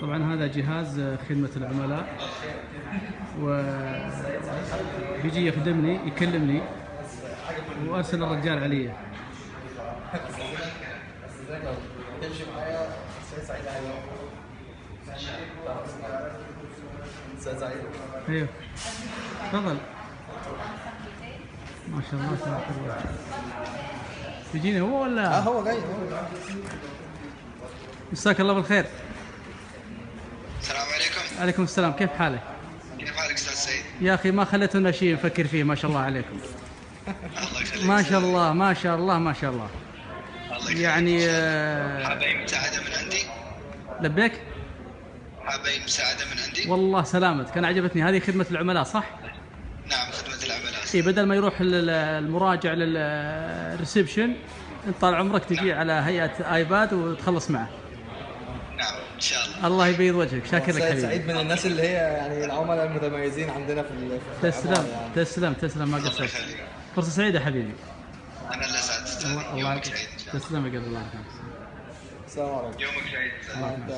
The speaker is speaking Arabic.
طبعا هذا جهاز خدمة العملاء، وبيجي يخدمني يكلمني وأرسل الرجال علي. تمشي معايا سعيد سعيد. ايوه تفضل. ما شاء الله تبارك الله. يجيني هو ولا؟ هو جاي. مساك الله بالخير. السلام عليكم. عليكم السلام، كيف حالك؟ كيف حالك استاذ سعيد؟ يا اخي ما خليتونا شيء نفكر فيه، ما شاء الله عليكم. الله يخليك. ما شاء الله ما شاء الله ما شاء الله. الله يخليك. يعني حاب اي مساعدة من عندي؟ لبيك؟ حاب اي مساعدة من عندي؟ والله سلامتك، انا عجبتني هذه خدمة العملاء صح؟ نعم خدمة العملاء. اي بدل ما يروح المراجع للريسبشن انت طال عمرك تجي على هيئة ايباد وتخلص معه. نعم ان شاء الله. الله يبيض وجهك، شاكر لك حبيبي. سعيد من الناس اللي هي يعني العملاء المتميزين عندنا في تسلم يعني. تسلم تسلم، ما الله قصرت. يخليك. فرصة سعيدة حبيبي. انا اللي اسعد استاذ. الله يومك سعيد ان شاء الله. تسلم يا قلب الله. السلام عليكم. يومك سعيد. انت